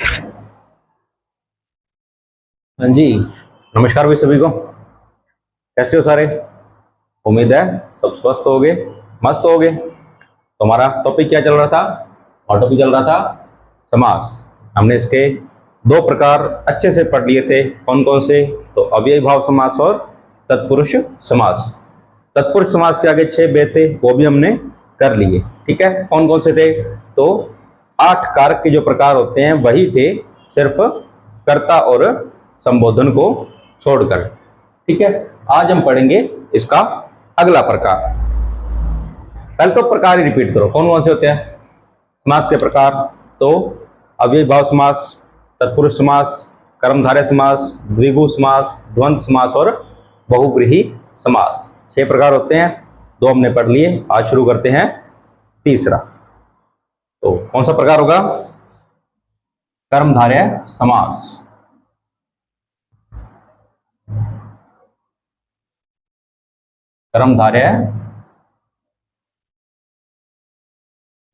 हाँ जी, नमस्कार भाई सभी को। कैसे हो सारे? उम्मीद है सब स्वस्थ होगे, मस्त होगे। तो हमारा टॉपिक क्या चल रहा था? और टॉपिक चल रहा था समास। हमने इसके दो प्रकार अच्छे से पढ़ लिए थे। कौन कौन से? तो अव्ययी भाव समास और तत्पुरुष समास। तत्पुरुष समास के आगे 6 भेद थे, वो भी हमने कर लिए। ठीक है, कौन कौन से थे? तो 8 कारक के जो प्रकार होते हैं वही थे, सिर्फ कर्ता और संबोधन को छोड़कर। ठीक है, आज हम पढ़ेंगे इसका अगला प्रकार। पहले तो प्रकार ही रिपीट करो, कौन कौन से होते हैं समास के प्रकार? तो अव्ययी भाव समास, तत्पुरुष समास, कर्मधारय समास, द्विगु समास, द्वंद्व समास और बहुव्रीहि समास। 6 प्रकार होते हैं, 2 हमने पढ़ लिए। आज शुरू करते हैं तीसरा। तो कौन सा प्रकार होगा? कर्मधारय समास। कर्मधारय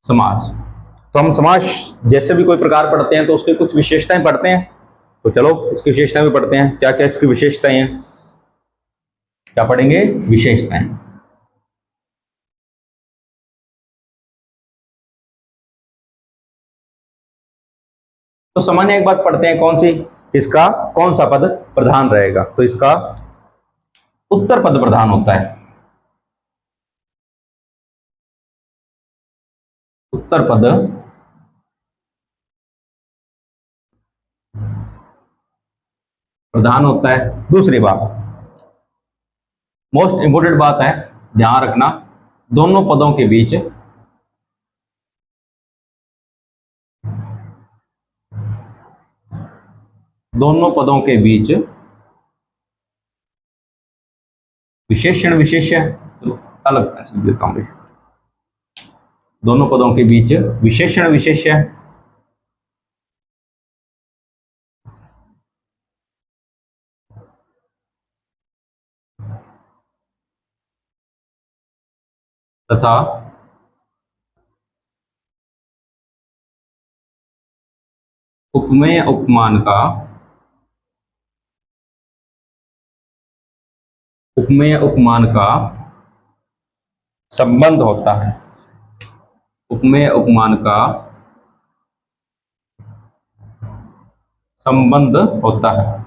समास। तो हम समास जैसे भी कोई प्रकार पढ़ते हैं तो उसकी कुछ विशेषताएं पढ़ते हैं। तो चलो इसकी विशेषताएं भी पढ़ते हैं। क्या क्या इसकी विशेषताएं हैं? क्या पढ़ेंगे? विशेषताएं। तो सामान्य एक बात पढ़ते हैं, कौन सी? इसका कौन सा पद प्रधान रहेगा? तो इसका उत्तर पद प्रधान होता है। उत्तर पद प्रधान होता है। दूसरी बात, मोस्ट इंपोर्टेंट बात है, ध्यान रखना, दोनों पदों के बीच दोनों पदों के बीच विशेषण विशेष्य, अलग ऐसे देता हूं, दोनों पदों के बीच विशेषण विशेष्य तथा उपमेय उपमान का संबंध होता है। उपमेय उपमान का संबंध होता है।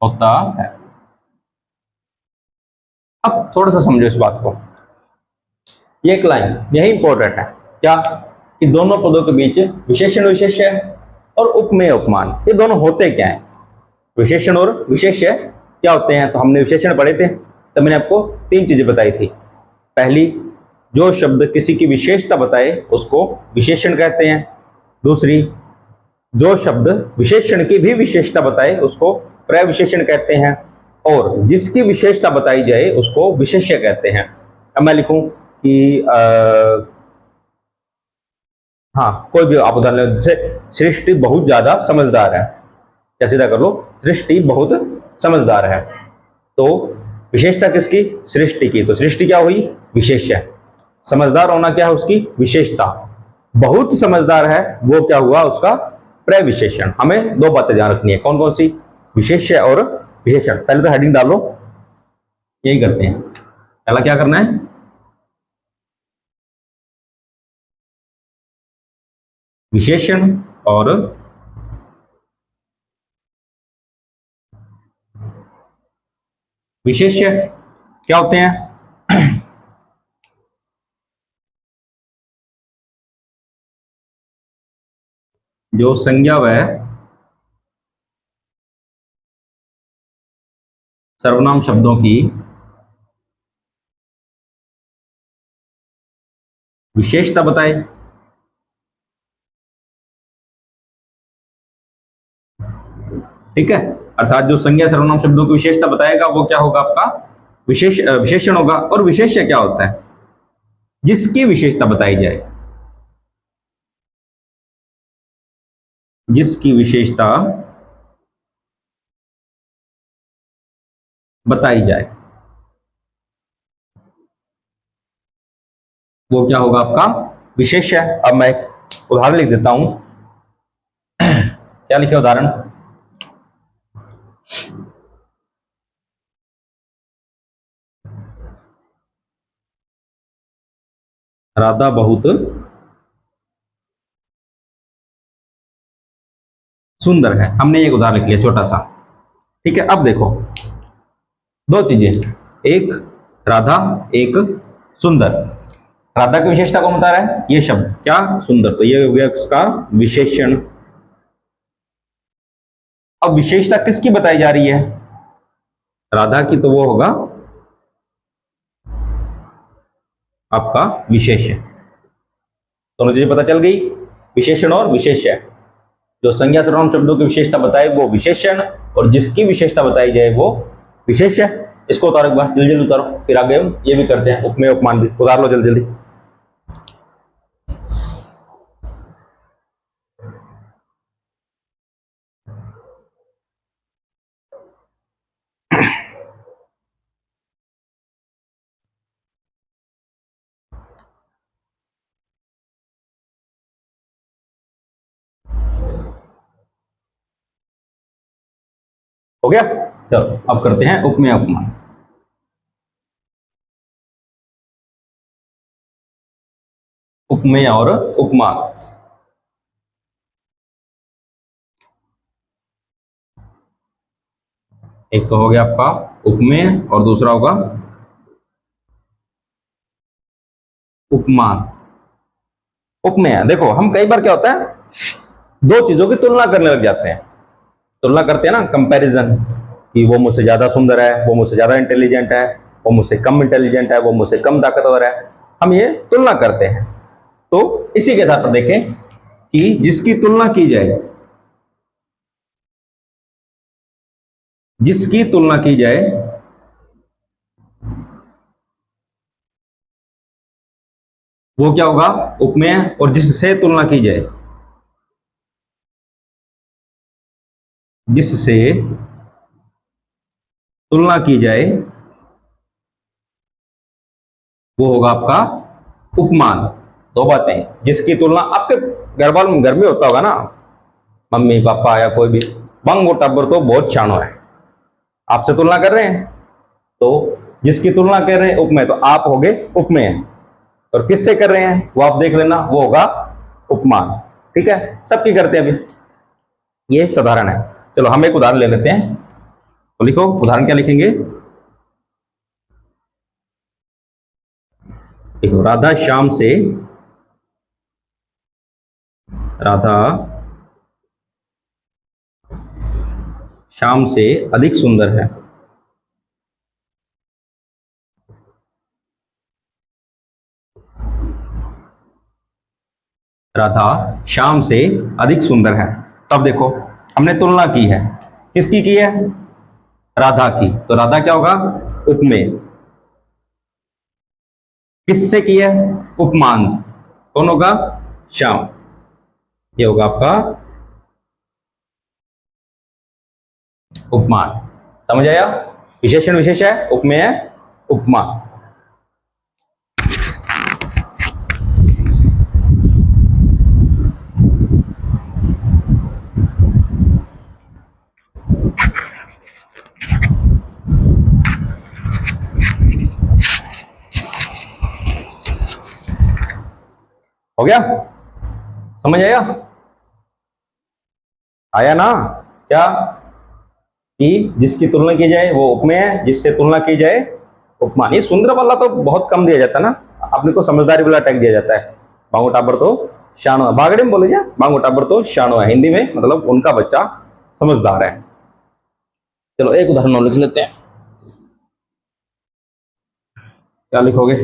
होता है। अब थोड़ा सा समझो इस बात को। ये एक लाइन यही इंपॉर्टेंट है, क्या? कि दोनों पदों के बीच विशेषण विशेष्य और उपमेय उपमान, ये दोनों होते क्या है? विशेषण और विशेष्य क्या होते हैं? तो हमने विशेषण पढ़े थे, तो मैंने आपको 3 चीजें बताई थी। पहली, जो शब्द किसी की विशेषता बताए उसको विशेषण कहते हैं। दूसरी, जो शब्द विशेषण की भी विशेषता बताए उसको प्रविशेषण कहते हैं। और जिसकी विशेषता बताई जाए उसको विशेष्य कहते हैं। अब मैं लिखूं कि हाँ, कोई भी आप उदाहरण, जैसे सृष्टि बहुत ज्यादा समझदार है, या सीधा कर लो, सृष्टि बहुत समझदार है। तो विशेषता किसकी? सृष्टि की। तो सृष्टि क्या हुई? विशेष्य। समझदार होना क्या है उसकी विशेषता। बहुत समझदार है वो क्या हुआ? उसका प्रविशेषण। हमें 2 बातें ध्यान रखनी है, कौन कौन सी? विशेष्य और विशेषण। पहले तो हेडिंग डालो, यही करते हैं। पहला क्या करना है? विशेषण और विशेष्य क्या होते हैं? जो संज्ञा व सर्वनाम शब्दों की विशेषता बताए। ठीक है, अर्थात जो संज्ञा सर्वनाम शब्दों की विशेषता बताएगा वो क्या होगा? आपका विशेषण होगा। और विशेष्य क्या होता है? जिसकी विशेषता बताई जाए। जिसकी विशेषता बताई जाए। वो क्या होगा आपका विशेष्य। अब मैं एक उदाहरण लिख देता हूं। क्या लिखे उदाहरण? राधा बहुत सुंदर है। हमने एक उदाहरण लिख लिया छोटा सा। ठीक है, अब देखो दो चीजें, एक राधा, एक सुंदर। राधा की विशेषता कौन बता रहा है? ये शब्द क्या? सुंदर। तो ये हो गया इसका विशेषण। अब विशेषता किसकी बताई जा रही है? राधा की, तो वो होगा आपका विशेष्य। दोनों चीजें पता चल गई, विशेषण और विशेष्य। जो संज्ञा सर्वनाम शब्दों की विशेषता बताए वो विशेषण, और जिसकी विशेषता बताई जाए वो विशेष्य। इसको उतारो एक बार, जल्दी जल्दी उतारो, फिर आगे हम ये भी करते हैं, उपमेय उपमान भी उतार लो जल्दी जल्दी। हो गया? चलो अब करते हैं उपमेय उपमान। उपमेय और उपमान। एक तो हो गया आपका उपमेय और दूसरा होगा उपमान। उपमेय देखो, हम कई बार क्या होता है, दो चीजों की तुलना करने लग जाते हैं। तुलना करते हैं ना, कंपैरिजन, कि वो मुझसे ज्यादा सुंदर है, वो मुझसे ज्यादा इंटेलिजेंट है, वो मुझसे कम इंटेलिजेंट है, वो मुझसे कम ताकतवर है। हम ये तुलना करते हैं। तो इसी के आधार पर देखें कि जिसकी तुलना की जाए, जिसकी तुलना की जाए वो क्या होगा? उपमेय। और जिससे तुलना की जाए, जिससे तुलना की जाए वो होगा आपका उपमान। दो बातें, जिसकी तुलना आपके घर वालों घर में होता होगा ना, मम्मी पापा या कोई भी, बंगो टब्बर तो बहुत शानो है, आपसे तुलना कर रहे हैं, तो जिसकी तुलना कर रहे हैं उपमेय, तो आप हो गए उपमेय। और किससे कर रहे हैं वो आप देख लेना, वो होगा उपमान। ठीक है, सबकी करते हैं अभी, ये साधारण है। चलो हम एक उदाहरण ले लेते हैं। तो लिखो उदाहरण, क्या लिखेंगे? देखो, राधा श्याम से, राधा श्याम से अधिक सुंदर है। राधा श्याम से अधिक सुंदर है। तब देखो, हमने तुलना की है, किसकी की है? राधा की। तो राधा क्या होगा? उपमेय। किससे की है? उपमान। कौन होगा? श्याम। ये होगा आपका उपमान। समझ आया? विशेषण विशेष है, उपमेय है, उपमान। हो गया? समझ आया? आया ना? क्या? कि जिसकी तुलना की जाए वो उपमेय है, जिससे तुलना की जाए उपमान। ये सुंदर वाला तो बहुत कम दिया जाता है ना, अपने को समझदारी वाला टैग दिया जाता है। बांगो टाबर तो शानो है, बागड़े में बोले क्या, बांगो टाबर तो शानो है, हिंदी में मतलब उनका बच्चा समझदार है। चलो एक उदाहरण और लिख लेते हैं। क्या लिखोगे?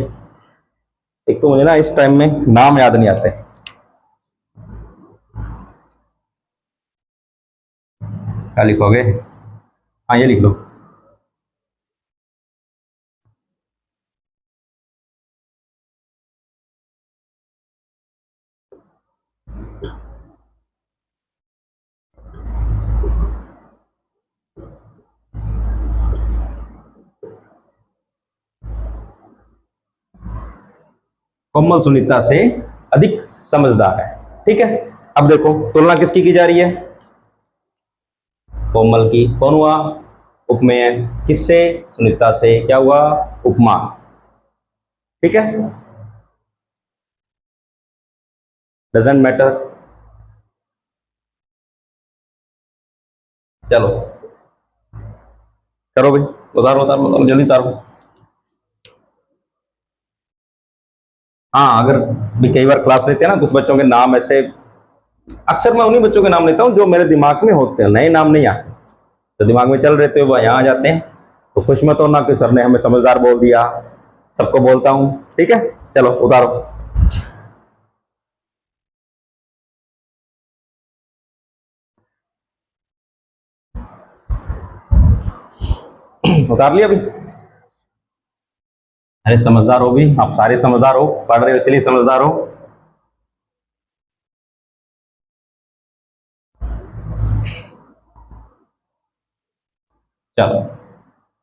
एक तो मुझे ना इस टाइम में नाम याद नहीं आते। क्या लिखोगे? हाँ, ये लिख लो। कोमल सुनीता से अधिक समझदार है। ठीक है, अब देखो तुलना किसकी की जा रही है? कोमल की। कौन हुआ? उपमेय। किससे? सुनीता से। क्या हुआ? उपमा। ठीक है, डजेंट मैटर। चलो करो भाई, उतारो उतारो उतारो, जल्दी उतारो। हाँ, अगर भी कई बार क्लास लेते हैं ना, कुछ बच्चों के नाम ऐसे, अक्सर मैं उन्हीं बच्चों के नाम लेता हूँ जो मेरे दिमाग में होते हैं, नए नाम नहीं आते। तो दिमाग में चल रहे थे वो यहाँ आ जाते हैं, तो खुश मत होना कि सर ने हमें समझदार बोल दिया, सबको बोलता हूँ। ठीक है, चलो उतारो। उतार लिया अभी? अरे समझदार हो भी, आप सारे समझदार हो, पढ़ रहे हो इसलिए समझदार हो। चलो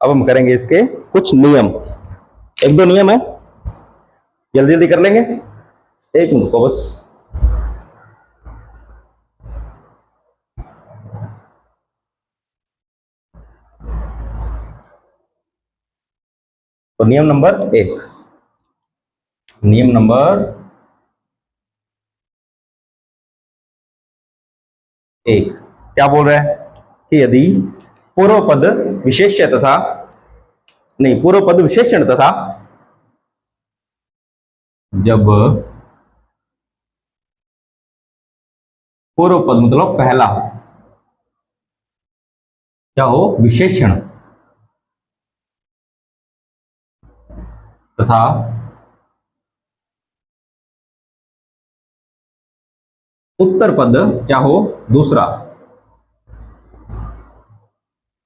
अब हम करेंगे इसके कुछ नियम। एक दो नियम है, जल्दी जल्दी कर लेंगे। एक मिनट को बस। तो नियम नंबर एक, नियम नंबर एक क्या बोल रहा है कि यदि पूर्व पद विशेष्य तथा, नहीं, पूर्व पद विशेषण तथा, जब पूर्व पद मतलब पहला क्या हो? विशेषण तथा उत्तर पद क्या हो? दूसरा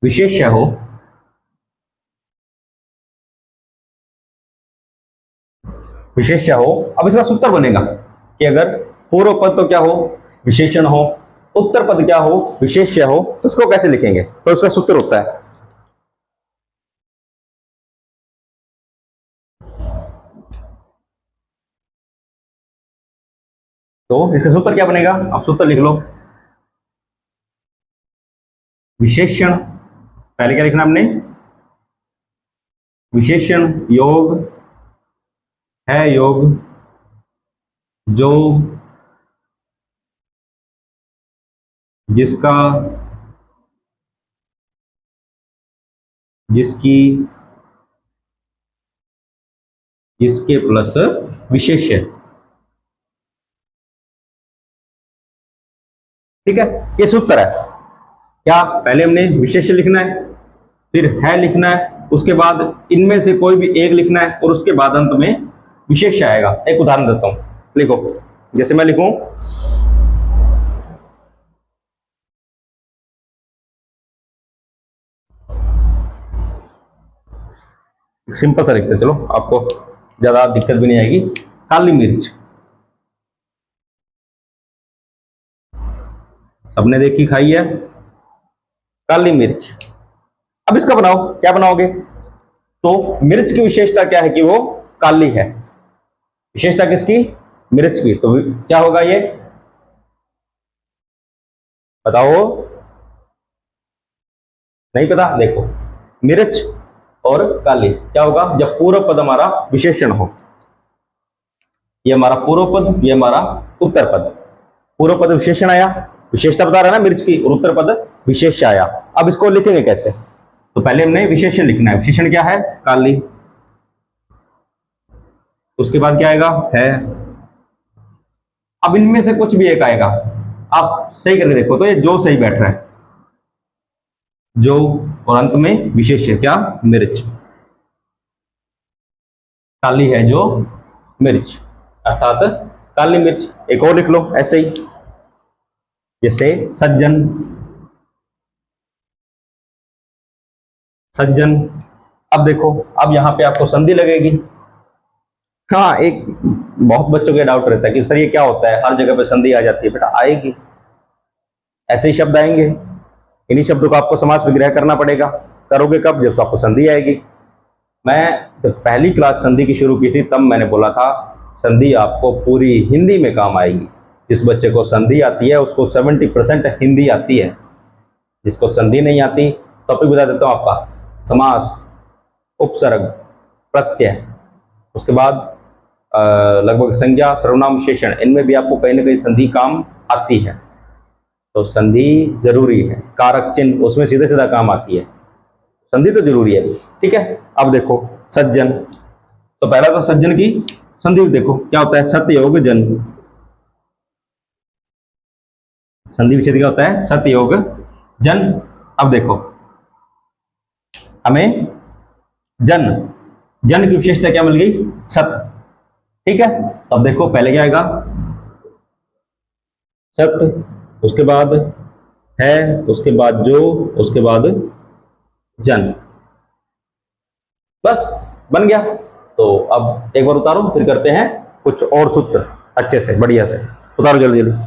विशेष्य हो, विशेष्य हो। अब इसका सूत्र बनेगा कि अगर पूर्व पद तो क्या हो? विशेषण हो, उत्तर पद क्या हो? विशेष्य हो, तो इसको कैसे लिखेंगे? तो इसका सूत्र होता है, तो इसका सूत्र क्या बनेगा? अब सूत्र लिख लो। विशेषण, पहले क्या लिखना हमने? विशेषण योग है, योग जो जिसका, जिसकी, जिसके प्लस विशेष्य। ठीक है, ये सूत्र है। क्या? पहले हमने विशेष्य लिखना है, फिर है लिखना है, उसके बाद इनमें से कोई भी एक लिखना है, और उसके बाद अंत में विशेष्य आएगा। एक उदाहरण देता हूं, लिखो। जैसे मैं लिखूं, सिंपल सा लिखते हैं, चलो आपको ज्यादा दिक्कत भी नहीं आएगी। काली मिर्च, सबने देखी खाई है काली मिर्च। अब इसका बनाओ, क्या बनाओगे? तो मिर्च की विशेषता क्या है कि वो काली है। विशेषता किसकी? मिर्च की। तो क्या होगा ये, बताओ? नहीं पता? देखो, मिर्च और काली क्या होगा जब पूर्व पद हमारा विशेषण हो। ये हमारा पूर्व पद, ये हमारा उत्तर पद। पूर्व पद विशेषण आया, विशेषता बता रहा है ना मिर्च की, और उत्तर पद विशेष्य आया। अब इसको लिखेंगे कैसे? तो पहले हमने विशेषण लिखना है। विशेषण क्या है? काली। उसके बाद क्या आएगा? है। अब इनमें से कुछ भी एक आएगा, आप सही करके देखो तो ये जो सही बैठ रहा है, जो, और अंत में विशेष्य क्या? मिर्च। काली है जो मिर्च, अर्थात काली मिर्च। एक और लिख लो ऐसे ही, जैसे सज्जन, सज्जन। अब देखो, अब यहां पे आपको संधि लगेगी। हाँ, एक बहुत बच्चों का डाउट रहता है कि सर ये क्या होता है, हर जगह पे संधि आ जाती है। बेटा आएगी, ऐसे ही शब्द आएंगे, इन्हीं शब्दों का आपको समास विग्रह करना पड़ेगा। करोगे कब? जब आपको संधि आएगी। मैं जब पहली क्लास संधि की शुरू की थी, तब मैंने बोला था संधि आपको पूरी हिंदी में काम आएगी। जिस बच्चे को संधि आती है उसको 70% हिंदी आती है। जिसको संधि नहीं आती, टॉपिक बता देता हूँ आपका। समास, उपसर्ग, प्रत्यय, उसके बाद लगभग संज्ञा, सर्वनाम, विशेषण, इनमें भी आपको कहीं ना कहीं संधि काम आती है। तो संधि जरूरी है। कारक चिन्ह, उसमें सीधे सीधा काम आती है, संधि तो जरूरी है। ठीक है, अब देखो सज्जन। तो पहला तो सज्जन की संधि देखो क्या होता है, सतयोग जन। संधि विच्छेद क्या होता है, सतयोग जन। अब देखो हमें जन, जन की विशेषता क्या मिल गई, सत। ठीक है, तो अब देखो पहले क्या आएगा, सत, उसके बाद है, उसके बाद जो, उसके बाद जन, बस बन गया। तो अब एक बार उतारो, फिर करते हैं कुछ और सूत्र अच्छे से, बढ़िया से। उतारो जल्दी जल्दी।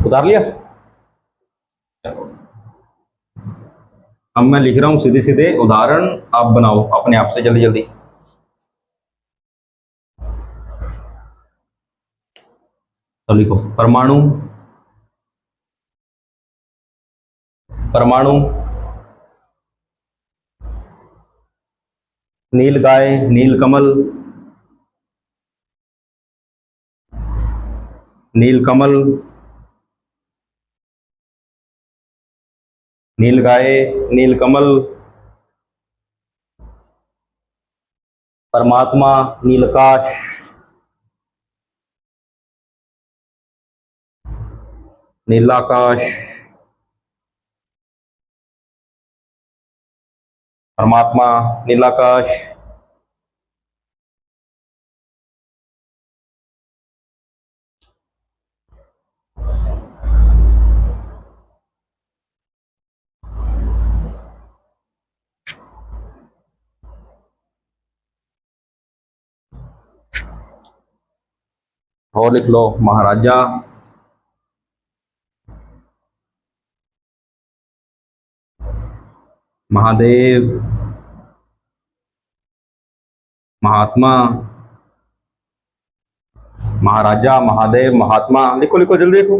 उतार लिया। अब मैं लिख रहा हूं सीधे सीधे उदाहरण, आप बनाओ अपने आप से जल्दी जल्दी। तो लिखो परमाणु, परमाणु, नील गाय, नील कमल, नील कमल, नील गाय, नील कमल, परमात्मा, नीलकाश, नीलाकाश, परमात्मा, नीलाकाश, और लिख लो महाराजा, महादेव, महात्मा, महाराजा, महादेव, महात्मा। लिखो लिखो जल्दी लिखो।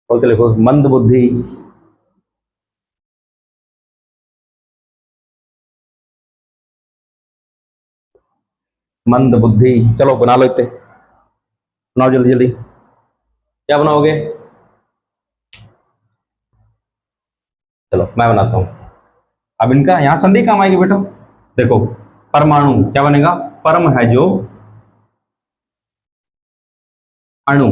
बोलते लिखो मंद बुद्धि, मंद बुद्धि। चलो बना लो इतने, बनाओ जल्दी जल्दी। क्या बनाओगे, चलो मैं बनाता हूं। अब इनका यहां संधि काम आएगी बेटा। देखो परमाणु क्या बनेगा, परम है जो, अणु।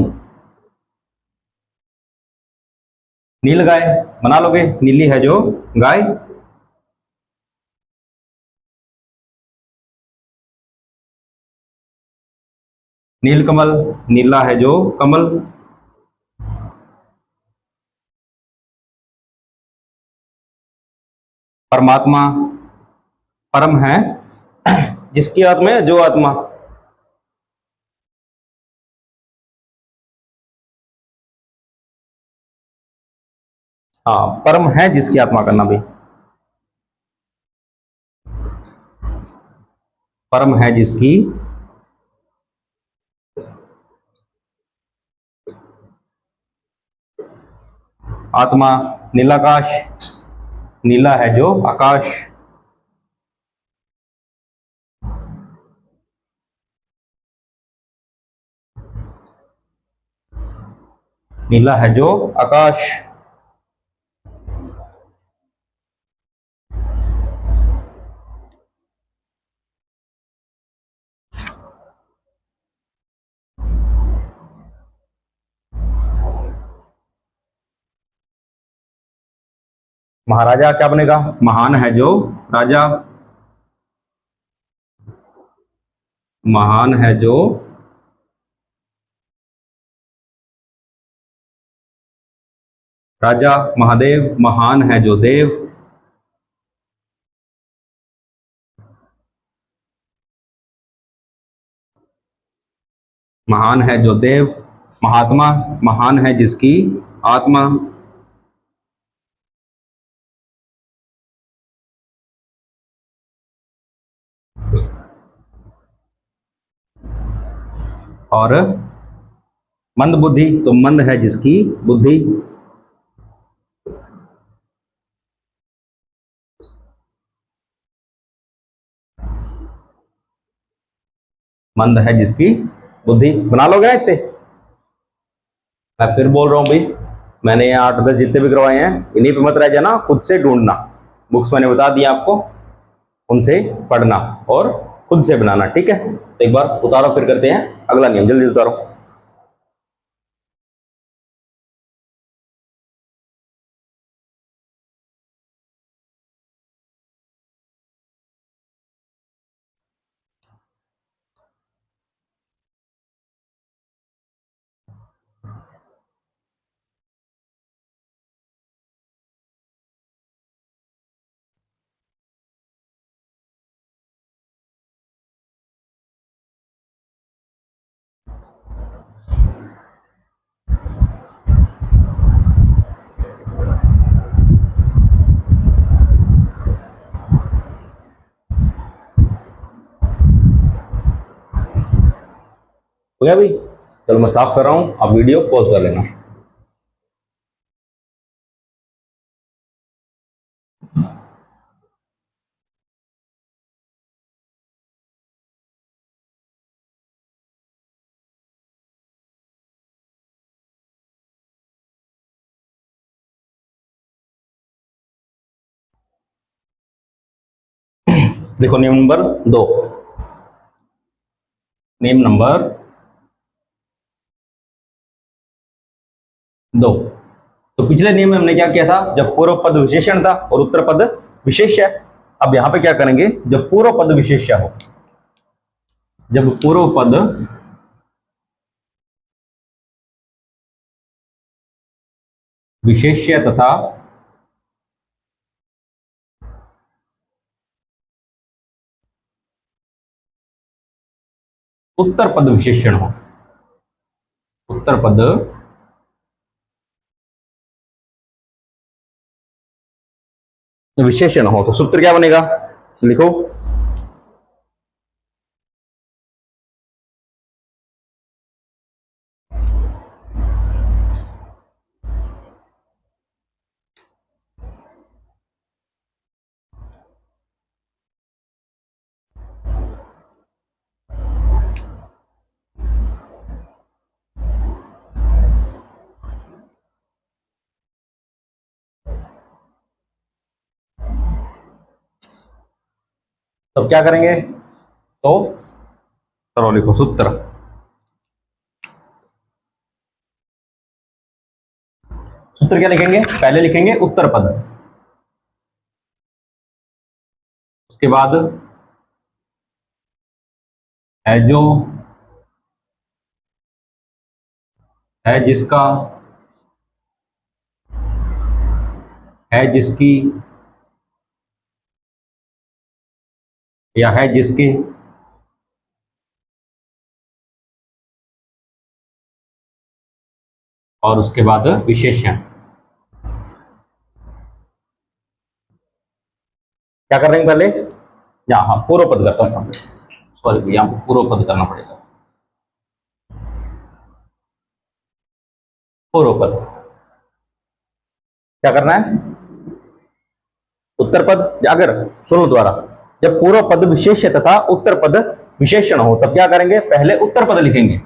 नील गाय बना लोगे, नीली है जो गाय। नील कमल, नीला है जो कमल। परमात्मा, परम है जिसकी आत्मा है जो आत्मा। हाँ, परम है जिसकी आत्मा करना भी, परम है जिसकी आत्मा। नीलाकाश, नीला है जो आकाश। नीला है जो आकाश। महाराजा क्या बनेगा, महान है जो राजा। महान है जो राजा महादेव महान है जो देव, महान है जो देव, महात्मा महान है जिसकी आत्मा, और मंद बुद्धि तो मंद है जिसकी बुद्धि, मंद है जिसकी बुद्धि। बना लोगे ना इतने? मैं फिर बोल रहा हूं भाई, मैंने ये 8-10 जितने भी करवाए हैं इन्हीं पे मत रह जाना, खुद से ढूंढना। बुक्स मैंने बता दिया आपको, उनसे पढ़ना और खुद से बनाना, ठीक है? तो एक बार उतारो, फिर करते हैं अगला नियम। जल्दी उतारो। हो गया भाई? चलो मैं साफ कर रहा हूं, आप वीडियो पॉज कर लेना। देखो नियम नंबर 2, नियम नंबर 2। तो पिछले नियम में हमने क्या किया था? जब पूर्व पद विशेषण था और उत्तर पद विशेष्य। अब यहां पे क्या करेंगे? जब पूर्व पद विशेष्य हो, जब पूर्व पद विशेष्य तथा उत्तर पद विशेषण हो, उत्तर पद विशेषण हो, तो सूत्र क्या बनेगा? लिखो। तब क्या करेंगे? तो चलो लिखो सूत्र। सूत्र क्या लिखेंगे? पहले लिखेंगे उत्तर पद, उसके बाद है जो, है जिसका, है जिसकी, या है जिसके, और उसके बाद विशेषण। क्या कर रहे हैं पहले? यहाँ पूर्व पद करता हूं, सॉरी यहाँ पूर्व पद करना पड़ेगा। पूर्व पद क्या करना है? उत्तर पद। अगर सुनो द्वारा, जब पूर्व पद विशेष्य तथा उत्तर पद विशेषण हो तब क्या करेंगे? पहले उत्तर पद लिखेंगे,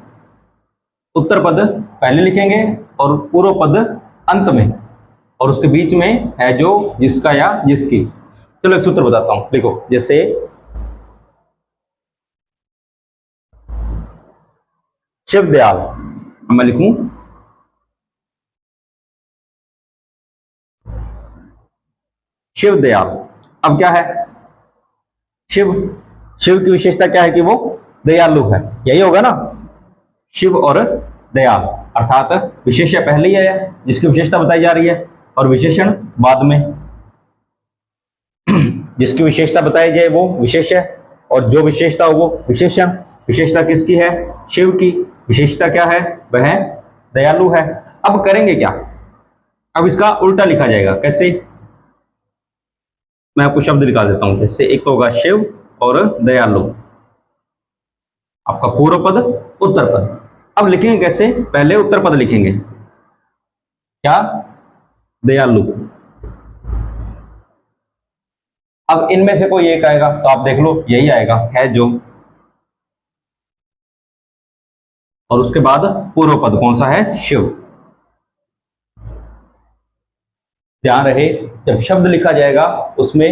उत्तर पद पहले लिखेंगे और पूर्व पद अंत में, और उसके बीच में है जो, जिसका या जिसकी। चलो एक सूत्र बताता हूं, देखो। जैसे शिवदयाल, मैं लिखूं शिवदयाल। अब क्या है? शिव, शिव की विशेषता क्या है? कि वो दयालु है, यही होगा ना? शिव और दयाल, अर्थात विशेष्य पहले ही है जिसकी विशेषता बताई जा रही है और विशेषण बाद में। जिसकी विशेषता बताई जाए वो विशेष्य और जो विशेषता हो वो विशेषण। विशेषता किसकी है? शिव की। विशेषता क्या है? वह दयालु है। अब करेंगे क्या? अब इसका उल्टा लिखा जाएगा। कैसे? मैं आपको शब्द लिखा देता हूं। जैसे एक तो होगा शिव और दयालु, आपका पूर्व पद उत्तर पद। अब लिखेंगे कैसे? पहले उत्तर पद लिखेंगे, क्या? दयालु। अब इनमें से कोई एक आएगा तो आप देख लो, यही आएगा, है जो। और उसके बाद पूर्व पद कौन सा है? शिव। ध्यान रहे, जब शब्द लिखा जाएगा उसमें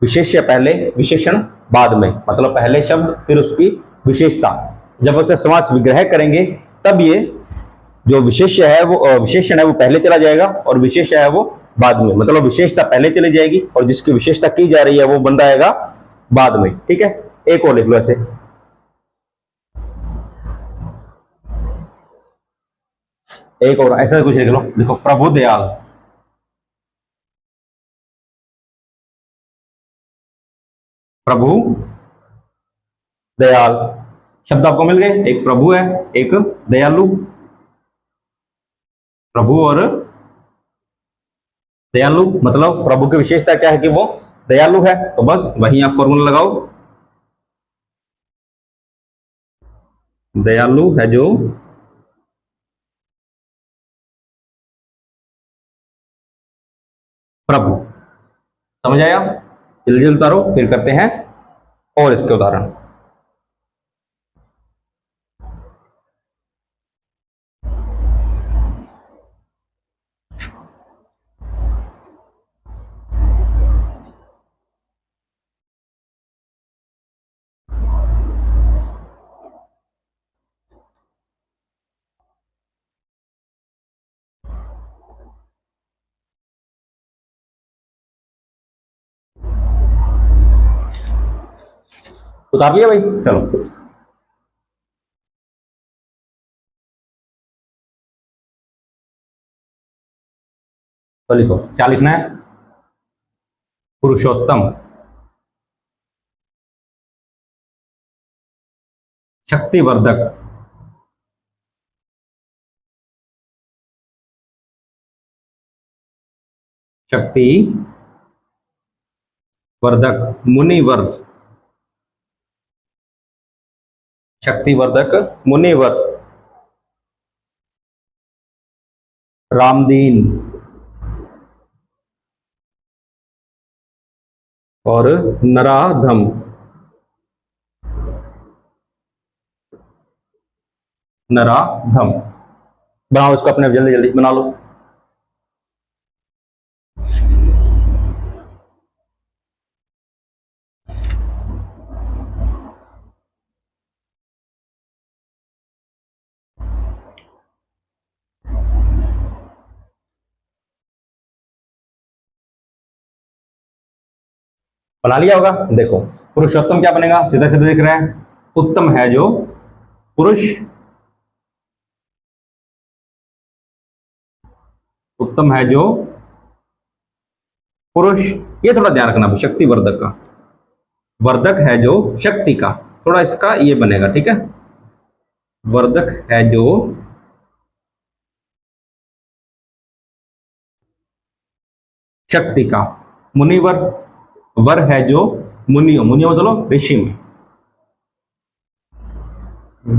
विशेष्य पहले, विशेषण बाद में, मतलब पहले शब्द फिर उसकी विशेषता। जब उसे समास विग्रह करेंगे तब ये जो विशेष्य है वो विशेषण है वो पहले चला जाएगा और विशेष्य है वो बाद में, मतलब विशेषता पहले चली जाएगी और जिसकी विशेषता की जा रही है वो बन जाएगा बाद में। ठीक है, एक और लिख लो ऐसे। एक और ऐसा कुछ लिख लो, देखो प्रभु दयाल। प्रभु दयाल शब्द आपको मिल गए, एक प्रभु है एक दयालु। प्रभु और दयालु, मतलब प्रभु की विशेषता क्या है कि वो दयालु है, तो बस वही आप फॉर्मूला लगाओ। दयालु है जो प्रभु। समझ आया? जल्दी जल्दी उतारो, फिर करते हैं और इसके उदाहरण। उतार लिया भाई? चलो तो लिखो, क्या लिखना है? पुरुषोत्तम, शक्तिवर्धक, शक्ति वर्धक, मुनिवर, शक्तिवर्धक मुनिवर, रामदीन और नराधम। नराधम बनाओ इसको अपने, जल्दी जल्दी बना लो। बना लिया होगा। देखो पुरुषोत्तम क्या बनेगा? सीधा सीधा दिख रहा है, उत्तम है जो पुरुष, उत्तम है जो पुरुष। ये थोड़ा ध्यान रखना, शक्ति वर्धक का, वर्धक है जो शक्ति का, थोड़ा इसका ये बनेगा। ठीक है, वर्धक है जो शक्ति का। मुनिवर, वर है जो मुनियों, मुनियों मतलब ऋषि में,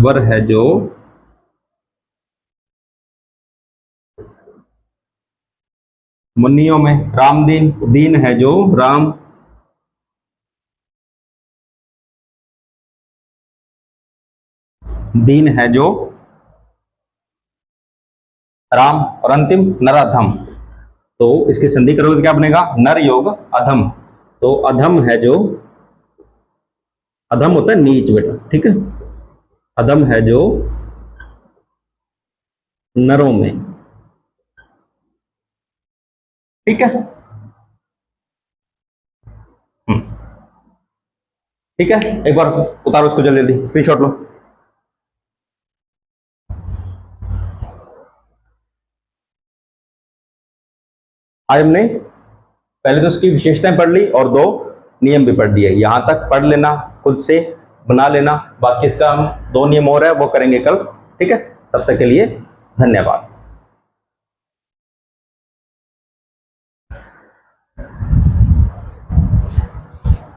वर है जो मुनियों में। रामदीन, दीन है जो राम, दीन है जो राम। और अंतिम नराधम, तो इसकी संधि करोगे तो क्या बनेगा? नर योग अधम। तो अधम है जो, अधम होता है नीच बेटा, ठीक है, अधम है जो नरों में। ठीक है, ठीक है, एक बार उतारो उसको जल्दी जल्दी, स्क्रीनशॉट लो। आज हमने पहले तो उसकी विशेषताएं पढ़ ली और 2 नियम भी पढ़ दिए। यहां तक पढ़ लेना, खुद से बना लेना, बाकी इसका हम 2 नियम और है वो करेंगे कल। ठीक है, तब तक के लिए धन्यवाद।